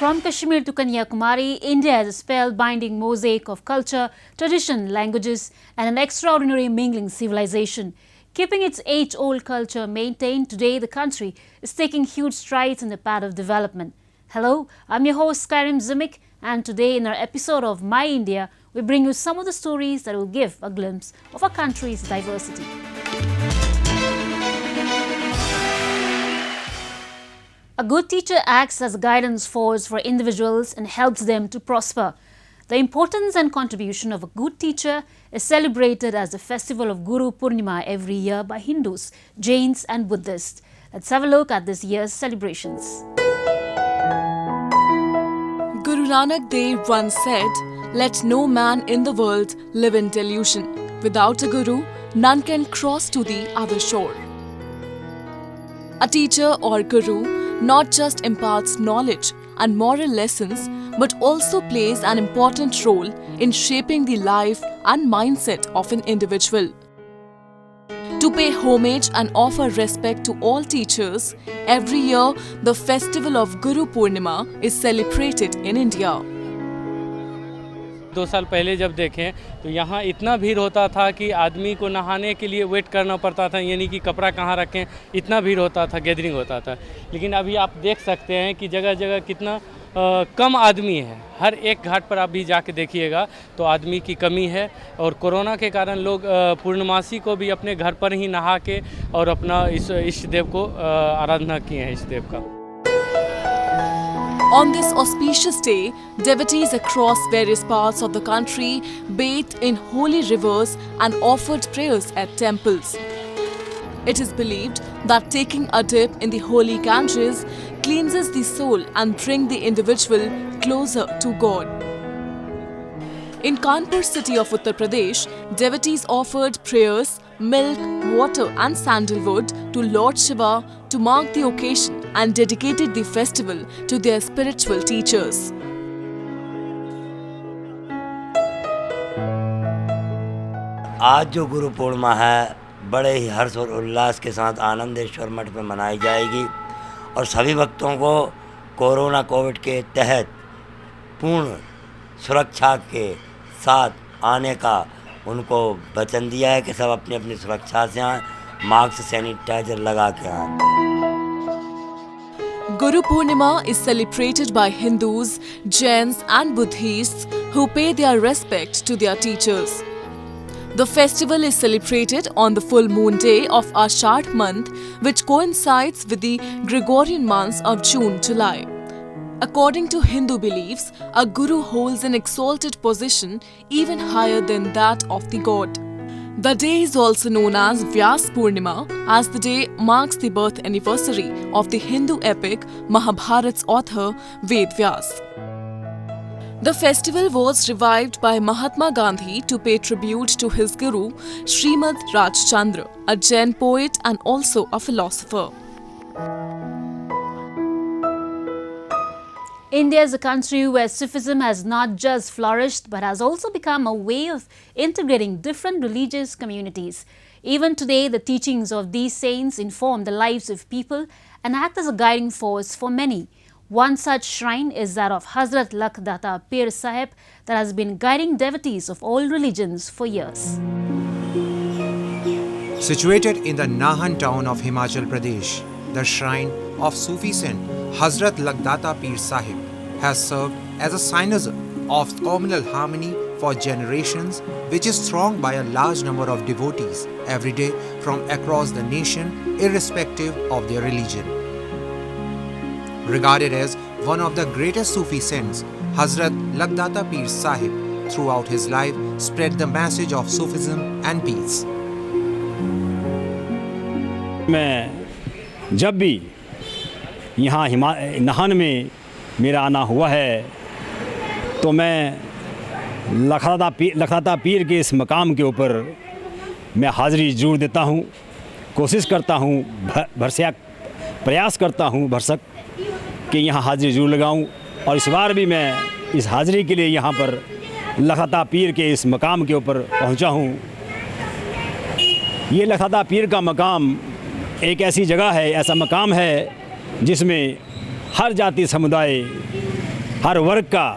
From Kashmir to Kanyakumari, India is a spellbinding mosaic of culture, tradition, languages, and an extraordinary mingling civilization. Keeping its age-old culture maintained, today the country is taking huge strides in the path of development. Hello, I'm your host Skyrim Zimik, and today in our episode of My India, we bring you some of the stories that will give a glimpse of our country's diversity. A good teacher acts as a guidance force for individuals and helps them to prosper. The importance and contribution of a good teacher is celebrated as the festival of Guru Purnima every year by Hindus, Jains and Buddhists. Let's have a look at this year's celebrations. Guru Nanak Dev once said, "Let no man in the world live in delusion. Without a guru, none can cross to the other shore." A teacher or guru not just imparts knowledge and moral lessons, but also plays an important role in shaping the life and mindset of an individual. To pay homage and offer respect to all teachers, every year the festival of Guru Purnima is celebrated in India. 2 साल पहले जब देखें तो यहाँ इतना भीड़ होता था कि आदमी को नहाने के लिए वेट करना पड़ता था, यानी कि कपड़ा कहाँ रखें, इतना भीड़ होता था, गैदरिंग होता था। लेकिन अभी आप देख सकते हैं कि जगह जगह कितना कम आदमी है। हर एक घाट पर आप भी जाके देखिएगा तो आदमी की कमी है, और कोरोना के कारण लोग पूर्णमासी को भी अपने घर पर ही नहा के और अपना इस इष्ट देव को आराधना किए हैं, इष्ट देव का। On this auspicious day, devotees across various parts of the country bathed in holy rivers and offered prayers at temples. It is believed that taking a dip in the holy Ganges cleanses the soul and brings the individual closer to God. In Kanpur city of Uttar Pradesh, devotees offered prayers, milk, water and sandalwood to Lord Shiva to mark the occasion and dedicated the festival to their spiritual teachers. आज जो गुरु पूर्णिमा है बड़े ही हर्ष और उल्लास के साथ आनंदेश्वर मठ में मनाई जाएगी, और सभी भक्तों को कोरोना कोविड के तहत पूर्ण सुरक्षा के साथ आने का उनको वचन दिया है कि सब अपनी अपनी सुरक्षा से आएँ, मास्क सैनिटाइजर लगा के आएँ। Guru Purnima is celebrated by Hindus, Jains and Buddhists who pay their respect to their teachers. The festival is celebrated on the full moon day of Ashadh month, which coincides with the Gregorian months of June-July. According to Hindu beliefs, a guru holds an exalted position even higher than that of the god. The day is also known as Vyas Purnima, as the day marks the birth anniversary of the Hindu epic Mahabharat's author Ved Vyas. The festival was revived by Mahatma Gandhi to pay tribute to his guru Srimad Rajchandra, a Jain poet and also a philosopher. India is a country where Sufism has not just flourished but has also become a way of integrating different religious communities. Even today, the teachings of these saints inform the lives of people and act as a guiding force for many. One such shrine is that of Hazrat Lakhdata Pir Sahib that has been guiding devotees of all religions for years. Situated in the Nahan town of Himachal Pradesh, the shrine of Sufi saint Hazrat Lakhdata Pir Sahib has served as a synonym of communal harmony for generations, which is thronged by a large number of devotees every day from across the nation, irrespective of their religion. Regarded as one of the greatest Sufi saints, Hazrat Lakhdata Pir Sahib throughout his life spread the message of Sufism and peace. मैं जब भी यहाँ नाहन में मेरा आना हुआ है तो मैं लखदाता पीर के इस मकाम के ऊपर मैं हाज़िरी ज़रूर देता हूँ, कोशिश करता हूँ, भरसक प्रयास करता हूँ भरसक कि यहाँ हाज़िरी ज़रूर लगाऊँ। और इस बार भी मैं इस हाज़िरी के लिए यहाँ पर लखदाता पीर के इस मकाम के ऊपर पहुँचा हूँ। ये लखदाता पीर का मकाम एक ऐसी जगह है, ऐसा मकाम है जिसमें हर जाति समुदाय हर वर्ग का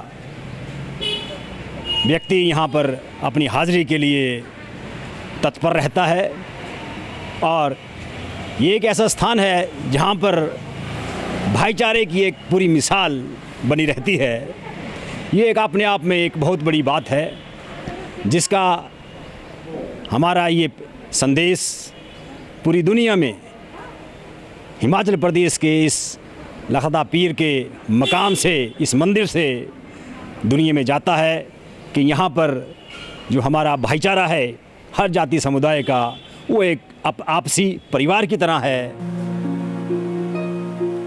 व्यक्ति यहाँ पर अपनी हाज़िरी के लिए तत्पर रहता है और ये एक ऐसा स्थान है जहाँ पर भाईचारे की एक पूरी मिसाल बनी रहती है। ये एक अपने आप में एक बहुत बड़ी बात है जिसका हमारा ये संदेश पूरी दुनिया में हिमाचल प्रदेश के इस लखदा पीर के मकाम से, इस मंदिर से दुनिया में जाता है कि यहाँ पर जो हमारा भाईचारा है हर जाति समुदाय का, वो एक आपसी परिवार की तरह है।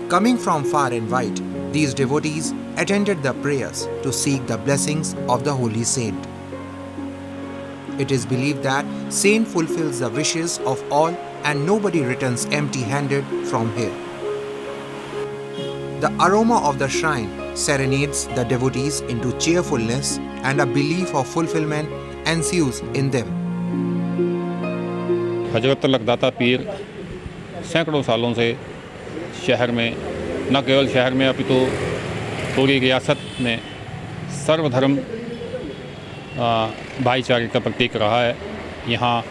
Coming from far and wide, these devotees attended the prayers to seek the blessings of the holy saint. It is believed that saint fulfills the wishes of all and nobody returns empty-handed from here. The aroma of the shrine serenades the devotees into cheerfulness and a belief of fulfillment ensues in them. हजरत लगदाता पीर सैकड़ों सालों से शहर में, न केवल शहर में अपितु पूरी रियासत में सर्वधर्म भाईचारे का प्रतीक रहा है। यहाँ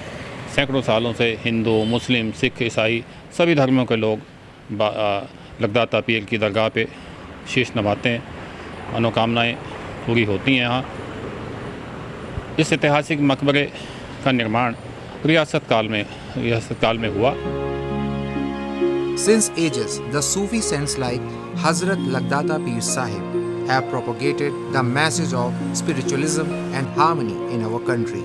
सैकड़ों सालों से हिंदू, मुस्लिम, सिख, ईसाई सभी धर्मों के लोग लगदाता पीर की दरगाह पे शीश नवाते हैं, मनोकामनाएं पूरी होती हैं। यहाँ इस ऐतिहासिक मकबरे का निर्माण रियासत काल में हुआ। Since ages, the Sufi saints like Hazrat Lagdata Pir Sahib have propagated the message of spiritualism and harmony in our country,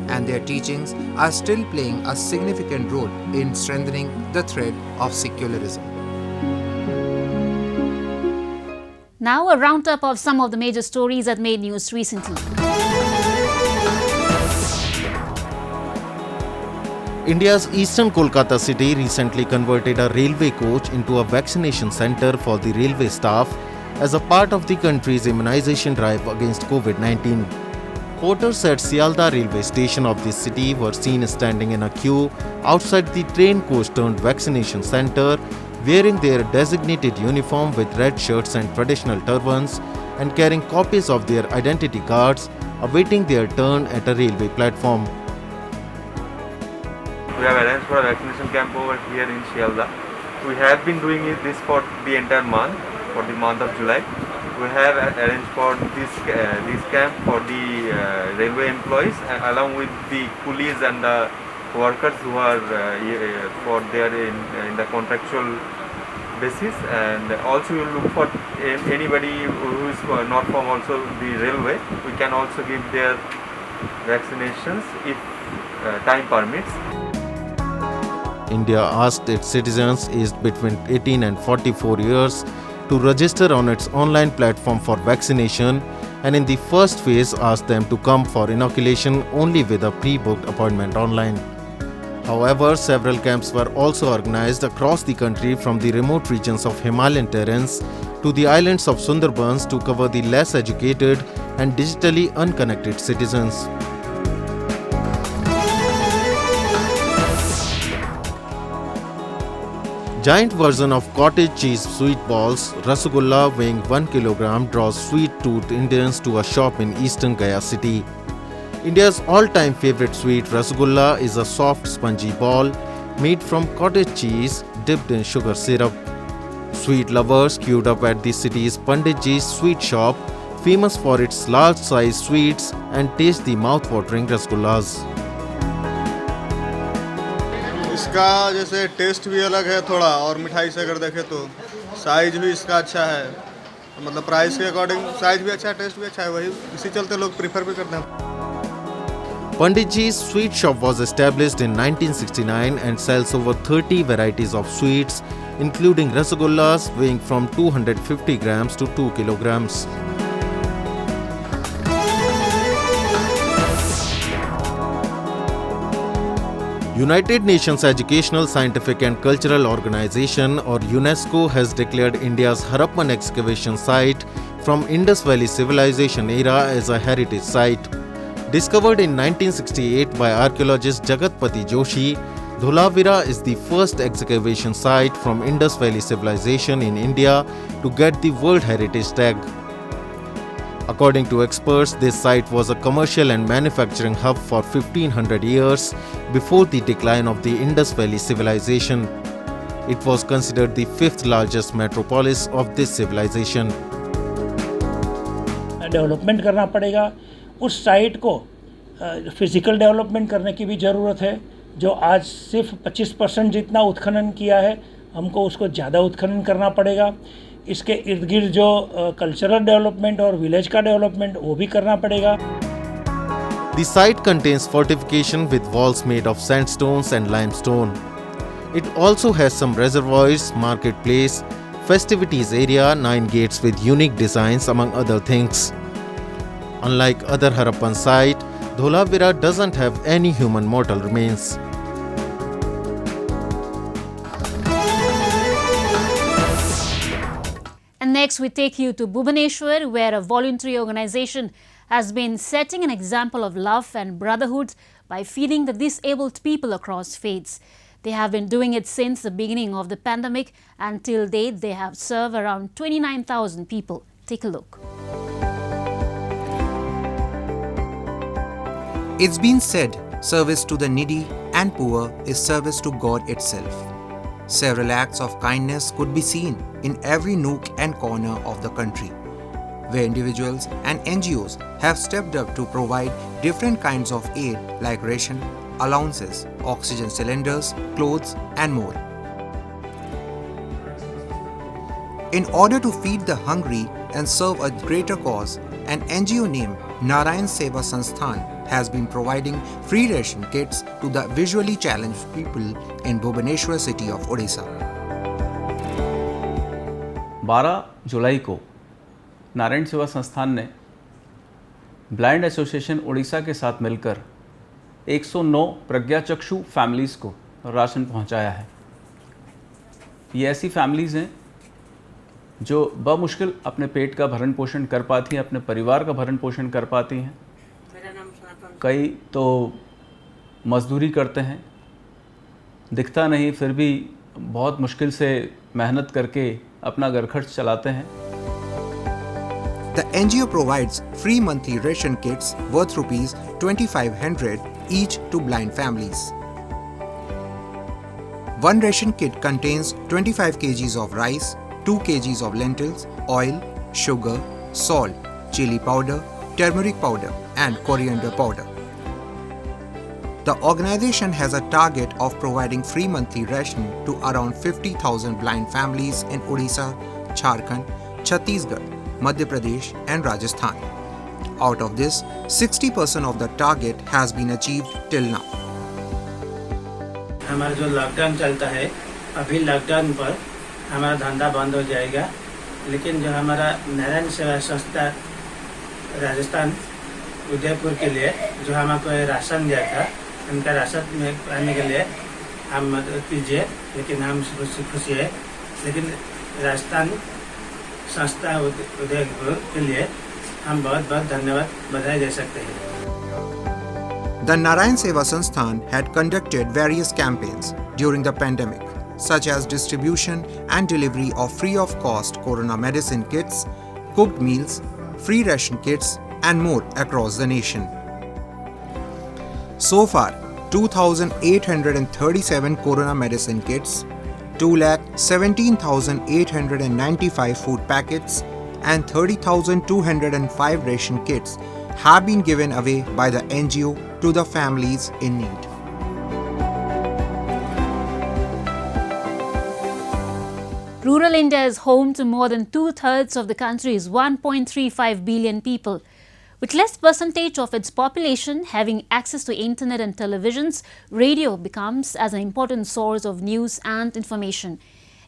and their teachings are still playing a significant role in strengthening the thread of secularism. Now a roundup of some of the major stories that made news recently. India's eastern Kolkata city recently converted a railway coach into a vaccination center for the railway staff as a part of the country's immunization drive against COVID-19. Porters at Sialda railway station of the city were seen standing in a queue outside the train coach turned vaccination center, wearing their designated uniform with red shirts and traditional turbans and carrying copies of their identity cards, awaiting their turn at a railway platform. We have arranged for a vaccination camp over here in Sialda. We have been doing this for the entire month, for the month of July. We have arranged for this camp for the railway employees along with the coolies and the workers who are for their in the contractual basis, and also you look for anybody who is not from also the railway. We can also give their vaccinations if time permits. India asked its citizens aged between 18 and 44 years to register on its online platform for vaccination, and in the first phase asked them to come for inoculation only with a pre-booked appointment online. However, several camps were also organized across the country from the remote regions of Himalayan terrains to the islands of Sundarbans to cover the less educated and digitally unconnected citizens. Giant version of cottage cheese sweet balls, Rasgulla weighing 1 kg draws sweet-toothed Indians to a shop in eastern Gaya city. India's all-time favorite sweet, Rasgulla, is a soft, spongy ball made from cottage cheese dipped in sugar syrup. Sweet lovers queued up at the city's Panditji's sweet shop, famous for its large-sized sweets, and taste the mouth-watering Rasgullas. इसका जैसे test भी अलग है थोड़ा, और मिठाई से अगर देखें तो साइज भी इसका अच्छा है, मतलब प्राइस के अकॉर्डिंग साइज भी अच्छा है, टेस्ट भी अच्छा है, वही इसी चलते लोग प्रीफर भी करते हैं. Panditji's sweet shop was established in 1969 and sells over 30 varieties of sweets, including rasagullas weighing from 250 grams to 2 kilograms. United Nations Educational, Scientific and Cultural Organization or UNESCO has declared India's Harappan excavation site from Indus Valley Civilization era as a heritage site. Discovered in 1968 by archaeologist Jagatpati Joshi, Dholavira is the first excavation site from Indus Valley Civilization in India to get the World Heritage Tag. According to experts, this site was a commercial and manufacturing hub for 1500 years before the decline of the Indus Valley civilization. It was considered the fifth largest metropolis of this civilization. Development करना पड़ेगा, उस site को physical development करने की भी ज़रूरत है। जो आज सिर्फ 25% जितना उत्खनन किया है, हमको उसको ज़्यादा उत्खनन करना पड़ेगा। इसके इर्द गिर्द जो कल्चरल डेवलपमेंट और विलेज का डेवलपमेंट वो भी करना पड़ेगा। The site contains fortification with walls made of sandstones and limestone. It also has some reservoirs, marketplace, festivities area, 9 gates with unique designs among other things. Unlike other Harappan sites, Dholavira doesn't have any human mortal remains. And next we take you to Bhubaneswar, where a voluntary organization has been setting an example of love and brotherhood by feeding the disabled people across faiths. They have been doing it since the beginning of the pandemic, and till date they have served around 29,000 people. Take a look. It's been said, service to the needy and poor is service to God itself. Several acts of kindness could be seen in every nook and corner of the country, where individuals and NGOs have stepped up to provide different kinds of aid like ration, allowances, oxygen cylinders, clothes and more. In order to feed the hungry and serve a greater cause, an NGO named Narayan Seva Sansthan has been providing free ration kits to the visually challenged people in Bhubaneswar city of Odisha. 12 जुलाई को नारायण सेवा संस्थान ने blind association Orissa के साथ मिलकर 109 प्रज्ञाचक्षु families को ration पहुंचाया है। ये ऐसी फैमिलीज़ हैं जो बमुश्किल अपने पेट का भरण पोषण कर पाती हैं, अपने परिवार का भरण पोषण कर पाती हैं। कई तो मजदूरी करते हैं, दिखता नहीं, फिर भी बहुत मुश्किल से मेहनत करके अपना घर खर्च चलाते हैं। The NGO provides free monthly ration kits worth rupees 2,500 each to blind families. One ration kit contains 25 kgs of rice, 2 kgs of lentils, oil, sugar, salt, chili powder, turmeric powder and coriander powder. The organization has a target of providing free monthly ration to around 50,000 blind families in Odisha, Jharkhand, Chhattisgarh, Madhya Pradesh and Rajasthan. Out of this, 60% of the target has been achieved till now. हमारा जो lockdown चलता है, अभी lockdown पर हमारा धंधा बंद हो जाएगा, लेकिन जो हमारा नारायण सेवा संस्था राजस्थान उदयपुर के लिए जो हमको राशन दिया था, उनका राशन में पाने के लिए हम मदद कीजिए। लेकिन हम खुशी है, लेकिन राजस्थान संस्था उदयपुर के लिए हम बहुत बहुत धन्यवाद बधाई दे सकते हैं। The Narayan Seva Sansthan had conducted various campaigns during the pandemic, such as distribution and delivery of free of cost corona medicine kits, cooked meals, free ration kits and more across the nation. So far, 2,837 corona medicine kits, 2,17,895 food packets and 30,205 ration kits have been given away by the NGO to the families in need. Rural India is home to more than 2/3 of the country's 1.35 billion people. With less percentage of its population having access to internet and televisions, radio becomes as an important source of news and information.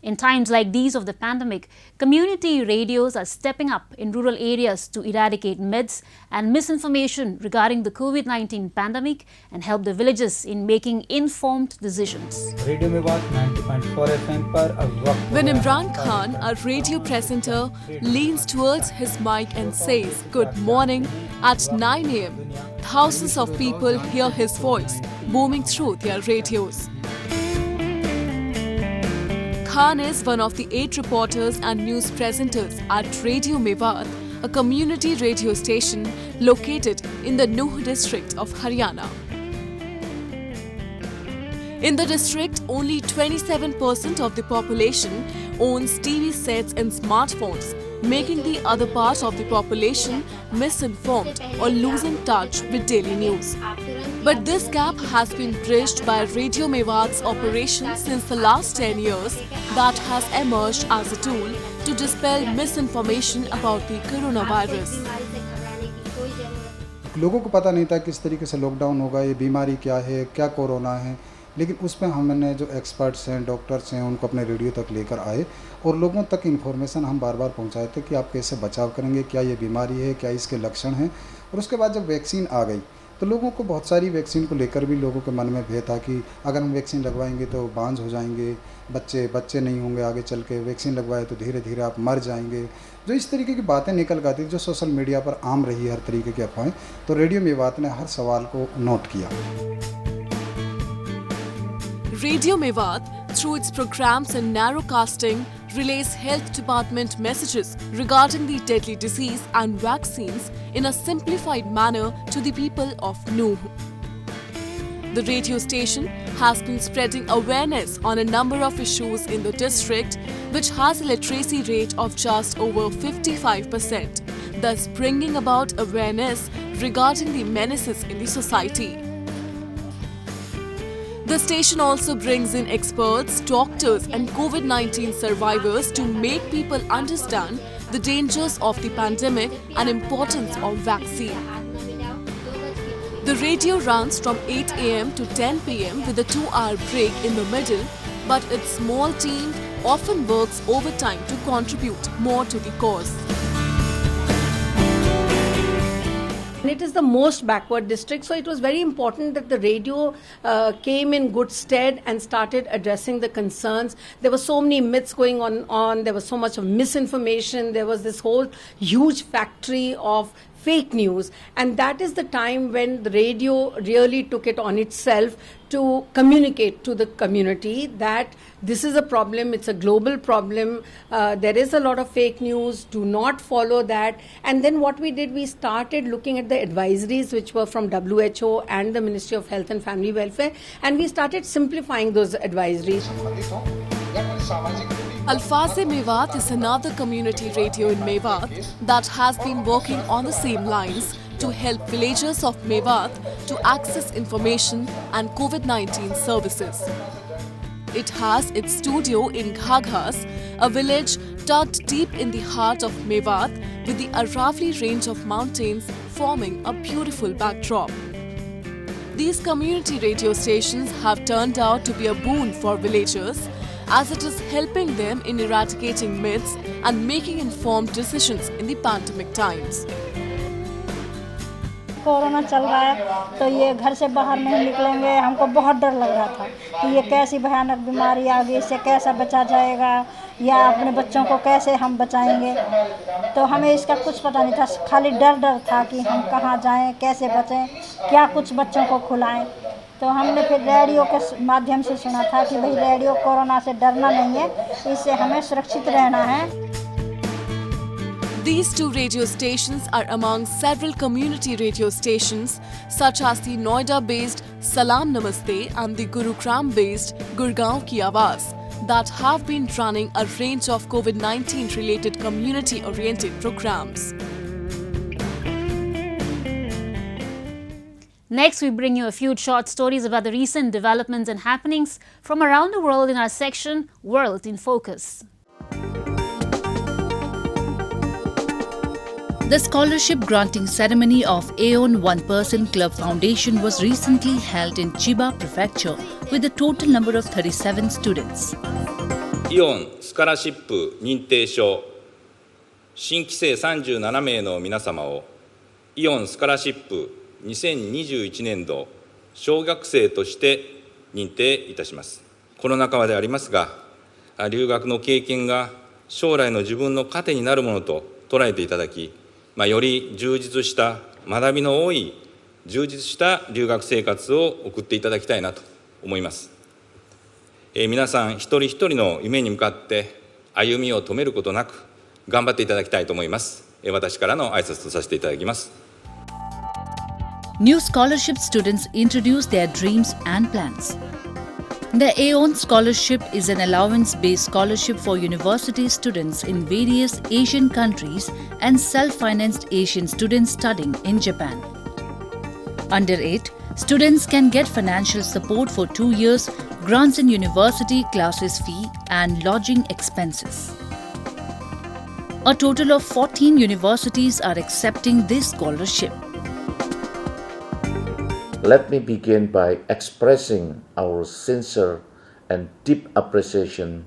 In times like these of the pandemic, community radios are stepping up in rural areas to eradicate myths and misinformation regarding the COVID-19 pandemic and help the villages in making informed decisions. When Imran Khan, a radio presenter, leans towards his mic and says good morning at 9 a.m., thousands of people hear his voice booming through their radios. Khan is one of the 8 reporters and news presenters at Radio Mewat a community radio station located in the Nuh district of Haryana. In the district, only 27% of the population owns TV sets and smartphones, making the other part of the population misinformed or losing touch with daily news. But this gap has been bridged by Radio Mewat's operation since the last 10 years that has emerged as a tool to dispel misinformation about the coronavirus. लोगों को पता नहीं था किस तरीके से lockdown होगा, ये बीमारी क्या है, क्या कोरोना है, लेकिन उसमें हमने जो एक्सपर्ट्स हैं, डॉक्टर्स हैं, उनको अपने रेडियो तक लेकर आए और लोगों तक इन्फॉर्मेशन हम बार बार पहुंचाए थे कि आप कैसे बचाव करेंगे, क्या ये बीमारी है, क्या इसके लक्षण हैं। और उसके बाद जब वैक्सीन आ गई तो लोगों को बहुत सारी वैक्सीन को लेकर भी लोगों के मन में भय था कि अगर हम वैक्सीन लगवाएंगे तो बांझ हो जाएंगे, बच्चे नहीं होंगे आगे चल के, वैक्सीन लगवाए तो धीरे धीरे आप मर जाएंगे। जो इस तरीके की बातें निकल गई थी, जो सोशल मीडिया पर आम रही हर तरीके की अफवाहें, तो रेडियो मेवात ने हर सवाल को नोट किया। Radio Mewat, through its programs and narrowcasting, relays health department messages regarding the deadly disease and vaccines in a simplified manner to the people of Nuh. The radio station has been spreading awareness on a number of issues in the district, which has a literacy rate of just over 55%, thus bringing about awareness regarding the menaces in the society. The station also brings in experts, doctors and COVID-19 survivors to make people understand the dangers of the pandemic and importance of vaccine. The radio runs from 8 am to 10 pm with a 2-hour break in the middle, but its small team often works overtime to contribute more to the cause. It is the most backward district, so it was very important that the radio came in good stead and started addressing the concerns. There were so many myths going on, there was so much of misinformation, there was this whole huge factory of fake news, and that is the time when the radio really took it on itself to communicate to the community that this is a problem, it's a global problem, there is a lot of fake news, do not follow that. And then what we did, we started looking at the advisories which were from WHO and the Ministry of Health and Family Welfare, and we started simplifying those advisories. Alfaz Mewat is another community radio in Mewat that has been working on the same lines to help villagers of Mewat to access information and COVID-19 services. It has its studio in Ghaghas, a village tucked deep in the heart of Mewat with the Aravali range of mountains forming a beautiful backdrop. These community radio stations have turned out to be a boon for villagers, as it is helping them in eradicating myths and making informed decisions in the pandemic times. Corona चल रहा है तो ये घर से बाहर नहीं निकलेंगे, हमको बहुत डर लग रहा था कि ये कैसी भयानक बीमारी आ गई, इससे कैसा बचा जाएगा या अपने बच्चों को कैसे हम बचाएंगे। तो हमें इसका कुछ पता नहीं था, खाली डर था कि हम कहाँ जाएं, कैसे बचें, क्या कुछ बच्चों को खिलाएं। तो हमने फिर रेडियो के माध्यम से सुना था कि भाई रेडियो कोरोना से डरना नहीं है, इससे हमें सुरक्षित रहना है। These two radio stations are among several community radio stations such as the Noida-based Salam Namaste and the Gurugram-based Gurgaon Ki Awaaz that have been running a range of COVID-19 related community-oriented programs. Next, we bring you a few short stories about the recent developments and happenings from around the world in our section World in Focus. The scholarship granting ceremony of Aeon One Person Club Foundation was recently held in Chiba Prefecture with a total number of 37 students. イオンスカラシップ認定証新規生37名の皆様をイオンスカラシップ2021年度小学生として認定いたします。コロナ禍でありますが、留学の経験が将来の自分の糧になるものと捉えていただき、より充実した学びの多い充実した留学生活を送っていただきたいなと思います。皆さん一人一人の夢に向かって歩みを止めることなく頑張っていただきたいと思います。私からの挨拶とさせていただきます。New scholarship students introduce their dreams and plans. The Aeon Scholarship is an allowance-based scholarship for university students in various Asian countries and self-financed Asian students studying in Japan. Under it, students can get financial support for 2 years, grants in university classes fee and lodging expenses. A total of 14 universities are accepting this scholarship. Let me begin by expressing our sincere and deep appreciation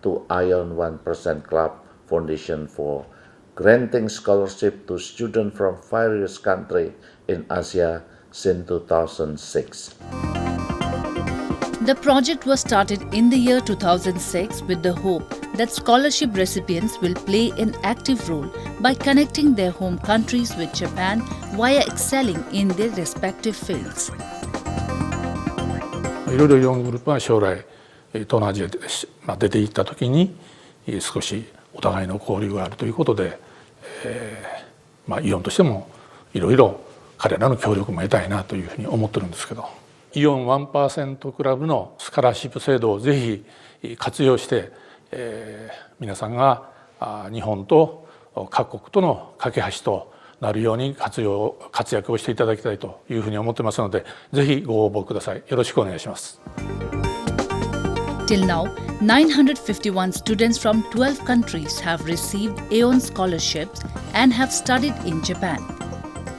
to Aeon 1% Club Foundation for granting scholarship to students from various countries in Asia since 2006. The project was started in the year 2006 with the hope that scholarship recipients will play an active role by connecting their home countries with Japan via excelling in their respective fields. いろいろイオングループは将来東南アジアで出ていった時に少しお互いの交流があるということで、イオンとしてもいろいろ彼らの協力も得たいなというふうに思ってるんですけど、イオン 1% クラブのスカラシップ制度をぜひ活用して、皆さんが日本と各国との架け橋となるように活躍をしていただきたいというふうに思ってますので、ぜひご応募ください。よろしくお願いします。Till now, 951 students from 12 countries have received Aeon scholarships and have studied in Japan.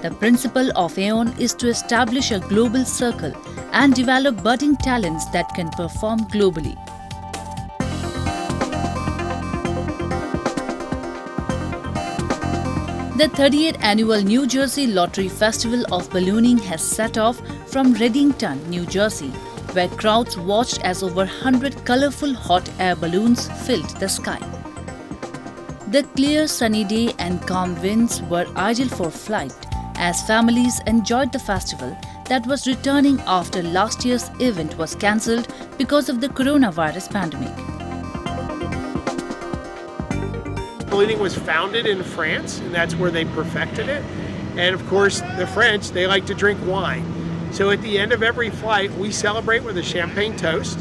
The principle of Aeon is to establish a global circle and develop budding talents that can perform globally. The 38th annual New Jersey Lottery Festival of Ballooning has set off from Reddington, New Jersey, where crowds watched as over 100 colorful hot air balloons filled the sky. The clear sunny day and calm winds were ideal for flight as families enjoyed the festival that was returning after last year's event was cancelled because of the coronavirus pandemic. Ballooning was founded in France, and that's where they perfected it. And of course, the French, they like to drink wine. So at the end of every flight, we celebrate with a champagne toast,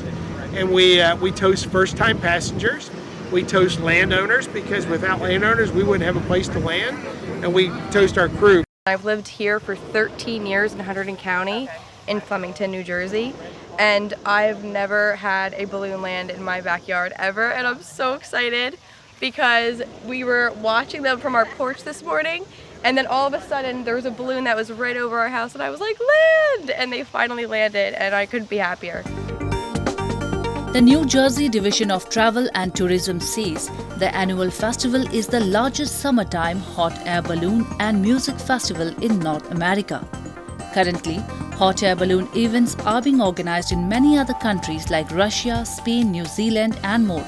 and we toast first-time passengers. We toast landowners, because without landowners, we wouldn't have a place to land, and we toast our crew. I've lived here for 13 years in Hunterdon County in Flemington, New Jersey, and I've never had a balloon land in my backyard ever, and I'm so excited because we were watching them from our porch this morning, and then all of a sudden there was a balloon that was right over our house, and I was like, land! And they finally landed, and I couldn't be happier. The New Jersey Division of Travel and Tourism says the annual festival is the largest summertime hot air balloon and music festival in North America. Currently, hot air balloon events are being organized in many other countries like Russia, Spain, New Zealand and more.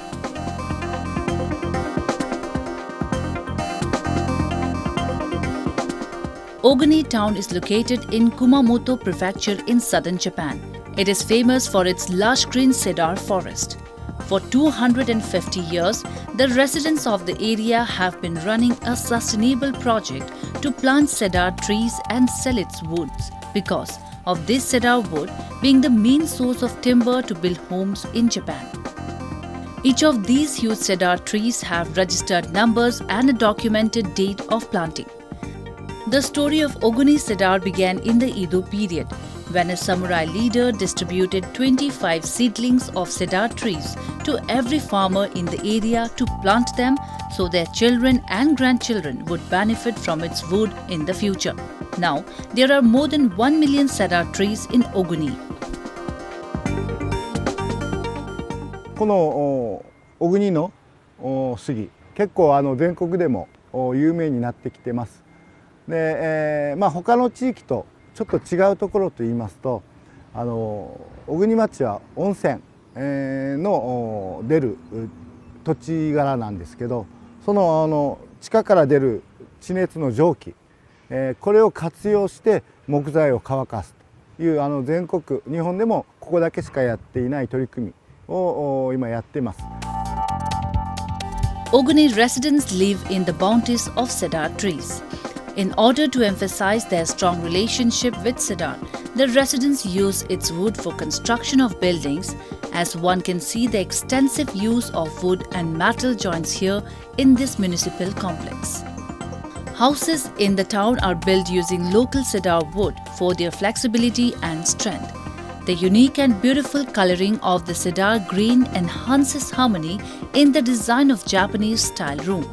Ogoni town is located in Kumamoto Prefecture in southern Japan. It is famous for its lush green cedar forest. For 250 years, the residents of the area have been running a sustainable project to plant cedar trees and sell its woods because of this cedar wood being the main source of timber to build homes in Japan. Each of these huge cedar trees have registered numbers and a documented date of planting. The story of Ogoni cedar began in the Edo period, when a samurai leader distributed 25 seedlings of cedar trees to every farmer in the area to plant them so their children and grandchildren would benefit from its wood in the future. Now, there are more than 1 million cedar trees in Ogoni. この小国の杉、結構全国でも有名になってきてます。で、他の地域とちょっと違うところといいますと、小国町は温泉の出る土地柄なんですけど、その地下から出る地熱の蒸気、これを活用して木材を乾かすという全国日本でもここだけしかやっていない取り組みを今やっています。Oguni residents live in the bounties of cedar trees. In order to emphasize their strong relationship with cedar, the residents use its wood for construction of buildings, as one can see the extensive use of wood and metal joints here in this municipal complex. Houses in the town are built using local cedar wood for their flexibility and strength. The unique and beautiful coloring of the cedar green enhances harmony in the design of Japanese-style room.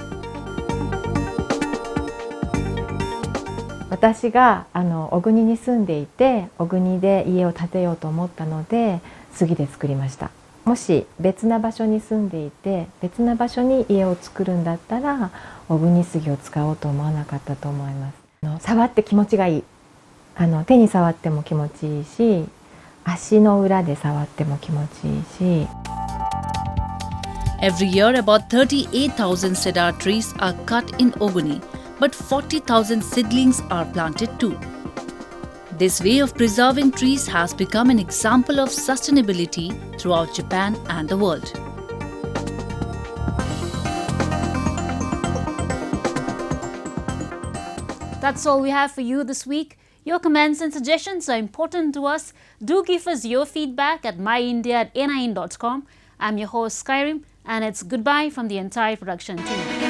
私が小国に住んでいて、小国で家を建てようと思ったので、杉で作りました。もし別な場所に住んでいて、別な場所に家を作るんだったら、小国杉を使おうと思わなかったと思います。触って気持ちがいい。手に触っても気持ちいいし、足の裏で触っても気持ちいいし。Every year, about 38,000 cedar trees are cut in Oguni, but 40,000 seedlings are planted too. This way of preserving trees has become an example of sustainability throughout Japan and the world. That's all we have for you this week. Your comments and suggestions are important to us. Do give us your feedback at myindia@nin.com. I'm your host Skyrim, and it's goodbye from the entire production team.